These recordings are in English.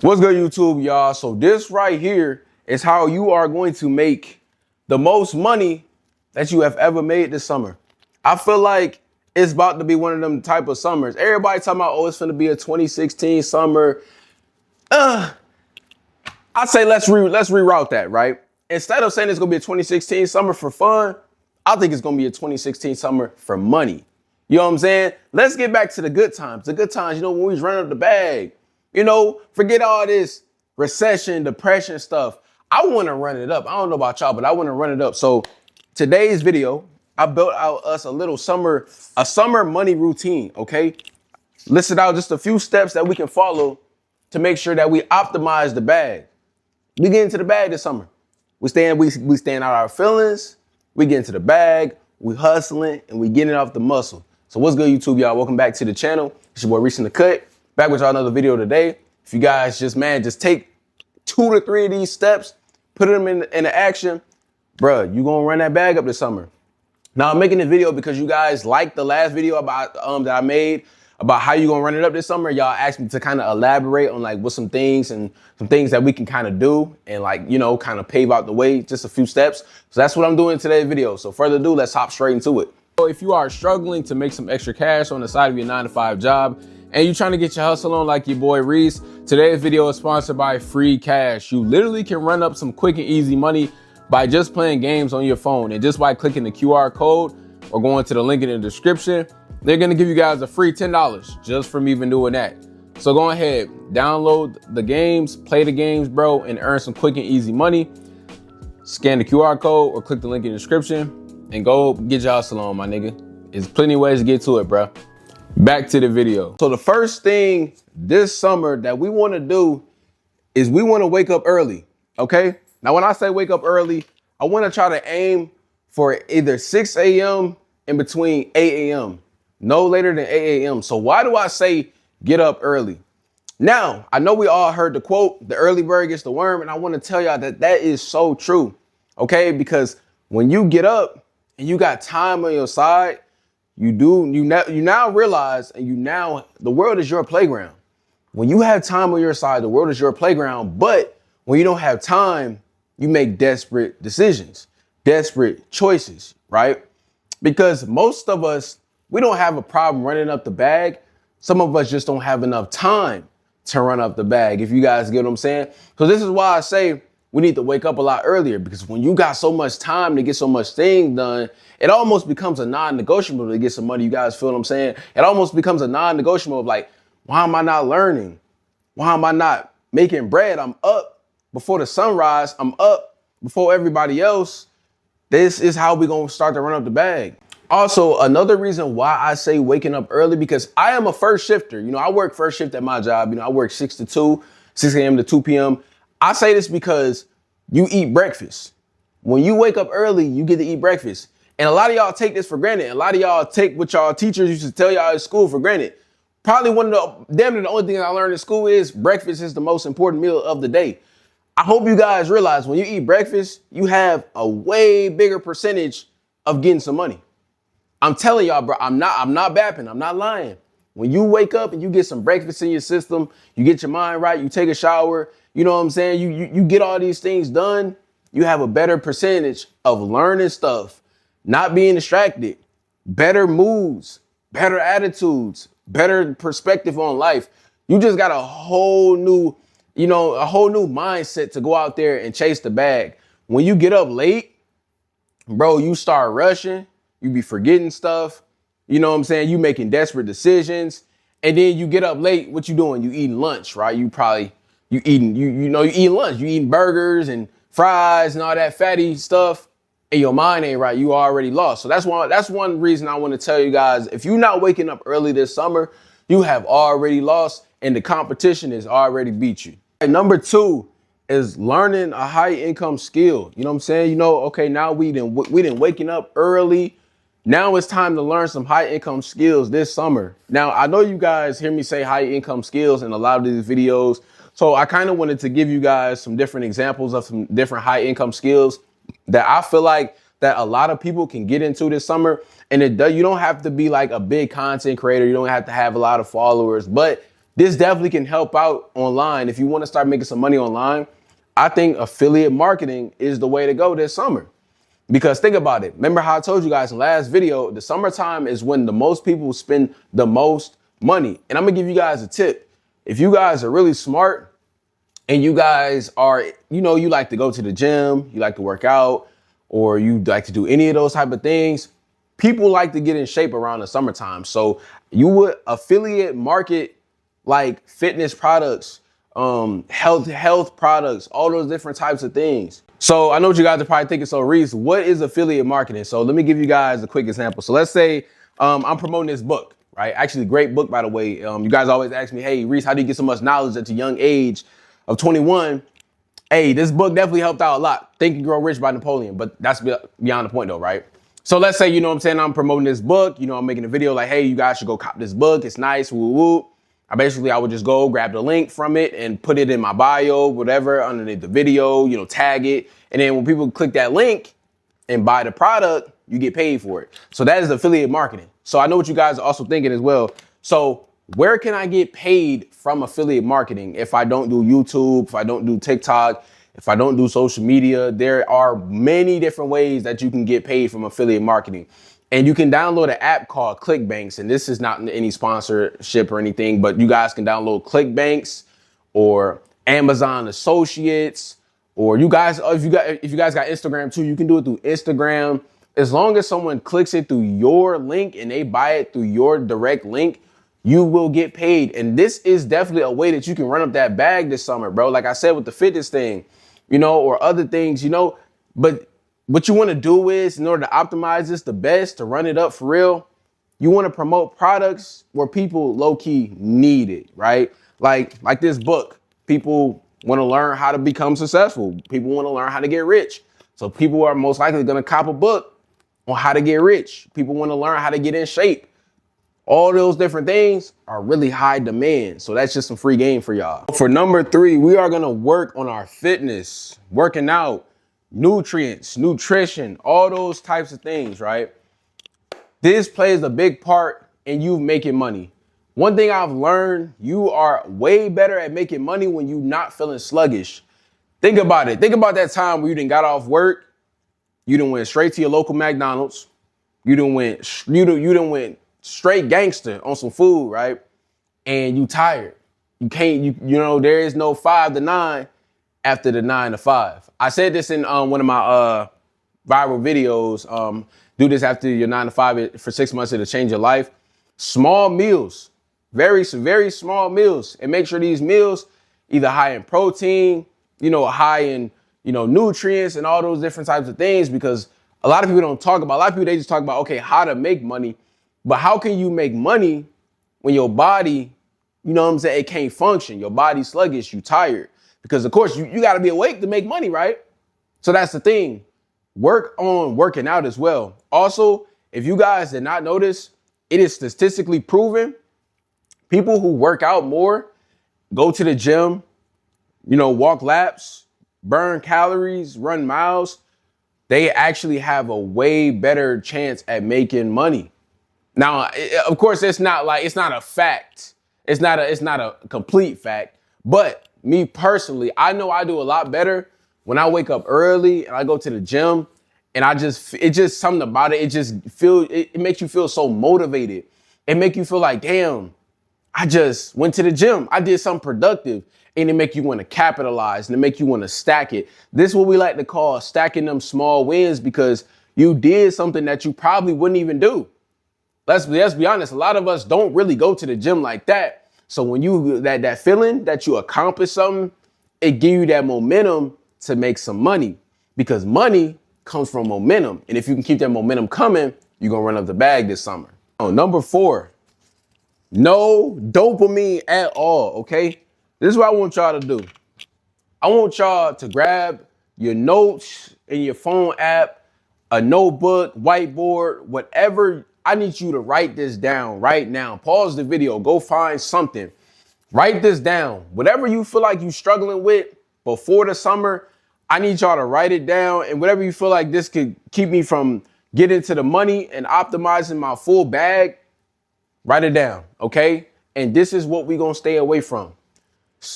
What's good, YouTube, y'all? So this right here is how you are going to make the most money that you have ever made this summer. I feel like it's about to be one of them type of summers. Everybody talking about, oh, it's going to be a 2016 summer. I say let's reroute that, right? Instead of saying it's going to be a 2016 summer for fun, I think it's going to be a 2016 summer for money. You know what I'm saying? Let's get back to the good times. The good times, when we was running up the bag. Forget all this recession, depression stuff. I want to run it up. I don't know about y'all, but I want to run it up. So today's video, I built out us a summer money routine, okay? Listed out just a few steps that we can follow to make sure that we optimize the bag. We get into the bag this summer. We stand out our feelings, we get into the bag, we hustling, and we getting off the muscle. So what's good, YouTube, y'all? Welcome back to the channel. It's your boy Reese in the Cut. Back with y'all another video today. If you guys just take 2 to 3 of these steps, put them into action, bruh, you gonna run that bag up this summer. Now I'm making this video because you guys liked the last video about that I made about how you gonna run it up this summer. Y'all asked me to kind of elaborate on like what some things that we can kind of do and kind of pave out the way, just a few steps. So that's what I'm doing in today's video. So further ado, let's hop straight into it. So if you are struggling to make some extra cash on the side of your 9-to-5 job, and you trying to get your hustle on like your boy Reese, today's video is sponsored by Free Cash. You literally can run up some quick and easy money by just playing games on your phone. And just by clicking the QR code or going to the link in the description, they're gonna give you guys a free $10 just from even doing that. So go ahead, download the games, play the games, bro, and earn some quick and easy money. Scan the QR code or click the link in the description and go get your hustle on, my nigga. There's plenty of ways to get to it, bro. Back to the video. So the first thing this summer that we want to do is we want to wake up early, okay? Now, when I say wake up early, I want to try to aim for either 6 a.m. and between 8 a.m., no later than 8 a.m. So why do I say get up early? Now, I know we all heard the quote, the early bird gets the worm, and I want to tell y'all that that is so true, okay? Because when you get up and you got time on your side, you now realize, the world is your playground. When you have time on your side, the world is your playground. But when you don't have time, you make desperate decisions, desperate choices, right? Because most of us, we don't have a problem running up the bag. Some of us just don't have enough time to run up the bag, if you guys get what I'm saying. So this is why I say we need to wake up a lot earlier, because when you got so much time to get so much things done, it almost becomes a non-negotiable to get some money. You guys feel what I'm saying? It almost becomes a non-negotiable of like, why am I not learning? Why am I not making bread? I'm up before the sunrise. I'm up before everybody else. This is how we're going to start to run up the bag. Also, another reason why I say waking up early, because I am a first shifter. I work first shift at my job. I work 6 a.m. to 2 p.m. I say this because you eat breakfast. When you wake up early, you get to eat breakfast. And a lot of y'all take this for granted. A lot of y'all take what y'all teachers used to tell y'all at school for granted. Probably the only thing I learned in school is breakfast is the most important meal of the day. I hope you guys realize when you eat breakfast, you have a way bigger percentage of getting some money. I'm telling y'all, bro, I'm not bapping. I'm not lying. When you wake up and you get some breakfast in your system, you get your mind right, you take a shower, you know what I'm saying? You get all these things done, you have a better percentage of learning stuff, not being distracted, better moods, better attitudes, better perspective on life. You just got a whole new mindset to go out there and chase the bag. When you get up late, bro, you start rushing, you be forgetting stuff. You know what I'm saying? You making desperate decisions. And then you get up late, what you doing? You eating lunch, right? You eating lunch. You eating burgers and fries and all that fatty stuff. And your mind ain't right. You already lost. So that's one reason I want to tell you guys, if you're not waking up early this summer, you have already lost and the competition has already beat you. And number 2 is learning a high income skill. You know what I'm saying? Okay, now we didn't waking up early. Now it's time to learn some high income skills this summer. Now, I know you guys hear me say high income skills in a lot of these videos. So I kind of wanted to give you guys some different examples of some different high income skills that I feel like that a lot of people can get into this summer. And you don't have to be like a big content creator. You don't have to have a lot of followers, but this definitely can help out online. If you want to start making some money online, I think affiliate marketing is the way to go this summer. Because think about it. Remember how I told you guys in the last video, the summertime is when the most people spend the most money. And I'm gonna give you guys a tip. If you guys are really smart and you guys are, you like to go to the gym, you like to work out, or you like to do any of those type of things, people like to get in shape around the summertime. So you would affiliate market like fitness products, health products, all those different types of things. So I know what you guys are probably thinking, so Reese, what is affiliate marketing? So let me give you guys a quick example. So let's say I'm promoting this book, right? Actually, great book, by the way. You guys always ask me, hey, Reese, how do you get so much knowledge at a young age of 21? Hey, this book definitely helped out a lot. Think and Grow Rich by Napoleon, but that's beyond the point though, right? So let's say, you know what I'm saying, I'm promoting this book, I'm making a video like, hey, you guys should go cop this book. It's nice, woo woo. I would just go grab the link from it and put it in my bio, whatever, underneath the video, tag it. And then when people click that link and buy the product, you get paid for it. So that is affiliate marketing. So I know what you guys are also thinking as well. So where can I get paid from affiliate marketing if I don't do YouTube, if I don't do TikTok, if I don't do social media? There are many different ways that you can get paid from affiliate marketing. And you can download an app called ClickBanks. And this is not any sponsorship or anything, but you guys can download ClickBanks or Amazon Associates, or you guys, if you guys got Instagram too, you can do it through Instagram. As long as someone clicks it through your link and they buy it through your direct link, you will get paid. And this is definitely a way that you can run up that bag this summer, bro. Like I said, with the fitness thing, or other things, but what you want to do is, in order to optimize this the best, to run it up for real, you want to promote products where people low-key need it, right? Like this book. People want to learn how to become successful. People want to learn how to get rich. So people are most likely going to cop a book on how to get rich. People want to learn how to get in shape. All those different things are really high demand. So that's just some free game for y'all. For number 3, we are going to work on our fitness, working out, nutrients, nutrition, all those types of things, right? This plays a big part in you making money. One thing I've learned, you are way better at making money when you're not feeling sluggish. Think about it. Think about that time where you done got off work, you done went straight to your local McDonald's, you done went straight gangster on some food, right? And you tired. You can't, there is no 5 to 9 after the 9 to 5. I said this in one of my viral videos. Do this after your 9 to 5 for 6 months. It'll change your life. Small meals, very, very small meals, and make sure these meals either high in protein, high in, nutrients and all those different types of things, because a lot of people don't talk about, a lot of people, they just talk about, okay, how to make money, but how can you make money when your body, it can't function, your body's sluggish, you tired, because of course you got to be awake to make money, right? So that's the thing. Work on working out as well. Also, if you guys did not notice, it is statistically proven people who work out more, go to the gym, walk laps, burn calories, run miles, they actually have a way better chance at making money. Now, of course, it's not a fact. It's not a complete fact. But me personally, I know I do a lot better when I wake up early and I go to the gym, and it's just something about it. It makes you feel so motivated. It makes you feel like, damn, I just went to the gym. I did something productive. And it make you want to capitalize and it make you want to stack it. This is what we like to call stacking them small wins, because you did something that you probably wouldn't even do. Let's be honest. A lot of us don't really go to the gym like that. So when you that feeling that you accomplished something, it give you that momentum to make some money, because money comes from momentum. And if you can keep that momentum coming, you're going to run up the bag this summer. Number 4, no dopamine at all. Okay. This is what I want y'all to do. I want y'all to grab your notes in your phone app, a notebook, whiteboard, whatever. I need you to write this down right now. Pause the video. Go find something. Write this down. Whatever you feel like you're struggling with before the summer, I need y'all to write it down. And whatever you feel like this could keep me from getting to the money and optimizing my full bag, write it down, okay? And this is what we gonna stay away from.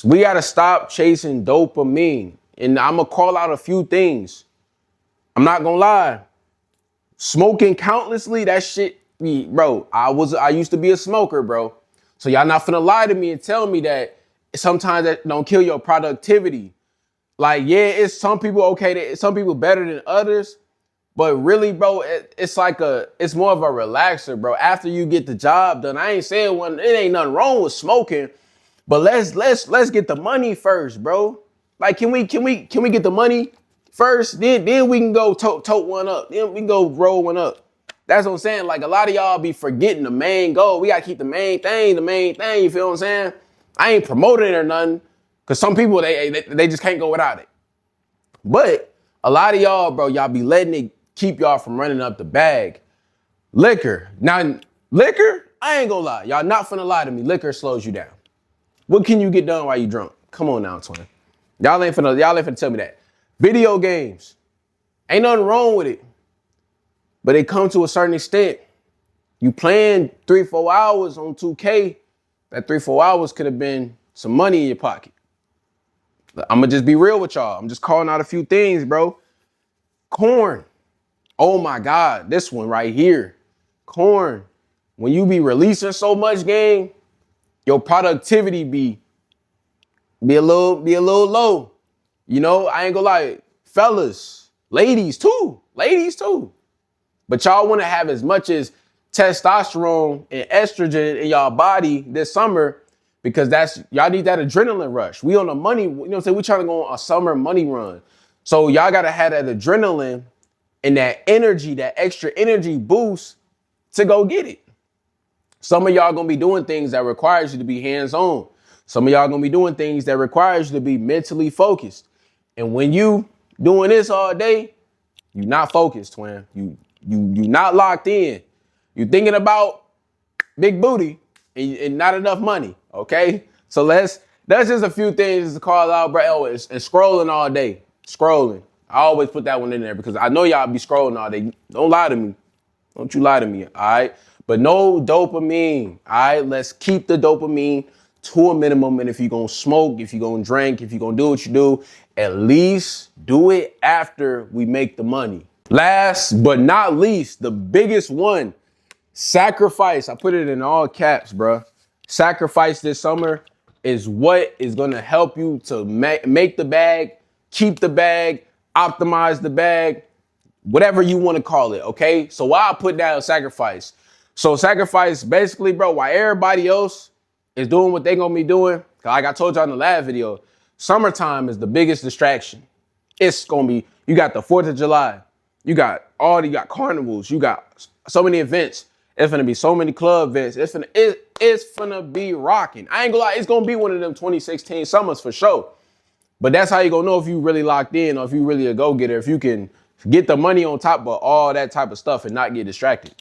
We gotta stop chasing dopamine. And I'm gonna call out a few things. I'm not gonna lie. Smoking countlessly, that shit, bro. I used to be a smoker, bro. So y'all not finna lie to me and tell me that sometimes that don't kill your productivity. Like, yeah, it's some people okay, some people better than others. But really, bro, it's more of a relaxer, bro. After you get the job done, I ain't saying it ain't nothing wrong with smoking, but let's get the money first, bro. Like, can we get the money first? Then we can go tote one up. Then we can go roll one up. That's what I'm saying. Like, a lot of y'all be forgetting the main goal. We gotta keep the main thing. You feel what I'm saying? I ain't promoting it or nothing, cause some people they just can't go without it. But a lot of y'all, bro, y'all be letting it keep y'all from running up the bag. Liquor. Now, liquor, I ain't gonna lie. Y'all not finna lie to me. Liquor slows you down. What can you get done while you drunk? Come on now, twin. Y'all ain't finna tell me that. Video games. Ain't nothing wrong with it. But it come to a certain extent. You playing 3-4 hours on 2K, that 3-4 hours could have been some money in your pocket. I'm gonna just be real with y'all. I'm just calling out a few things, bro. Corn. Oh my God, this one right here. Corn. When you be releasing so much game, your productivity be a little low. You know, I ain't gonna lie. Fellas, ladies too. But y'all wanna have as much as testosterone and estrogen in y'all body this summer because y'all need that adrenaline rush. We on the money, you know what I'm saying? We trying to go on a summer money run. So y'all gotta have that adrenaline and that energy, that extra energy boost to go get it. Some of y'all gonna be doing things that requires you to be hands-on. Some of y'all gonna be doing things that requires you to be mentally focused. And when you doing this all day, you not focused, twin. You not locked in. You thinking about big booty and not enough money, okay? So that's just a few things to call out, bro. Oh, and scrolling all day, scrolling. I always put that one in there because I know y'all be scrolling all day. Don't lie to me. Don't you lie to me, all right? But no dopamine, all right? Let's keep the dopamine to a minimum. And if you're going to smoke, if you're going to drink, if you're going to do what you do, at least do it after we make the money. Last but not least, the biggest one, sacrifice. I put it in all caps, bro. Sacrifice this summer is what is going to help you to make the bag, keep the bag, optimize the bag, whatever you want to call it, okay? So why I put down sacrifice? So sacrifice, basically, bro, while everybody else is doing what they gonna be doing, like I told y'all in the last video, summertime is the biggest distraction. It's gonna be, you got the 4th of July, you got carnivals, you got so many events. It's gonna be so many club events. It's gonna be rocking. I ain't gonna lie, it's gonna be one of them 2016 summers for sure. But that's how you gonna know if you really locked in or if you really a go-getter, if you can get the money on top of all that type of stuff and not get distracted.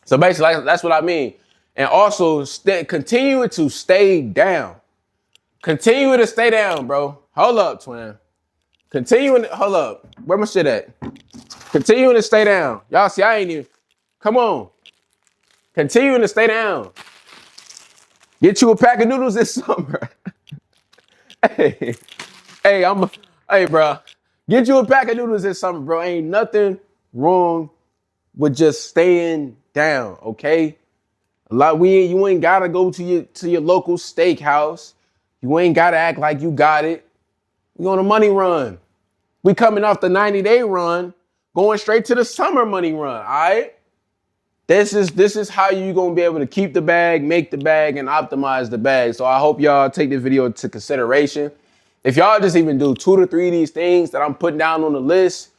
So basically, that's what I mean. And also, continue to stay down. Continue to stay down, bro. Hold up, twin. Hold up. Where my shit at? Continuing to stay down. Y'all see, I ain't even, come on. Continuing to stay down. Get you a pack of noodles this summer. Hey, bro. Get you a pack of noodles this summer, bro. Ain't nothing wrong with just staying down, okay? You ain't gotta go to your local steakhouse. You ain't gotta act like you got it. We on a money run. We coming off the 90-day run, going straight to the summer money run, all right? This is how you gonna be able to keep the bag, make the bag, and optimize the bag. So I hope y'all take this video into consideration. If y'all just even do 2 to 3 of these things that I'm putting down on the list,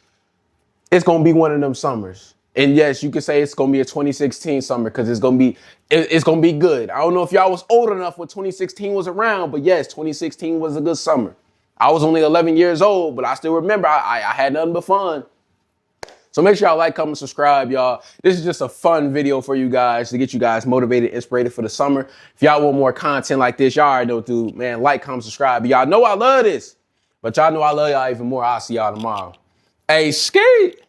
it's gonna be one of them summers. And yes, you could say it's gonna be a 2016 summer because it's gonna be good. I don't know if y'all was old enough when 2016 was around, but yes, 2016 was a good summer. I was only 11 years old, but I still remember I had nothing but fun. So make sure y'all like, comment, subscribe, y'all. This is just a fun video for you guys to get you guys motivated, inspired for the summer. If y'all want more content like this, y'all already know what to do, man. Like, comment, subscribe. Y'all know I love this, but y'all know I love y'all even more. I'll see y'all tomorrow. Hey, skate.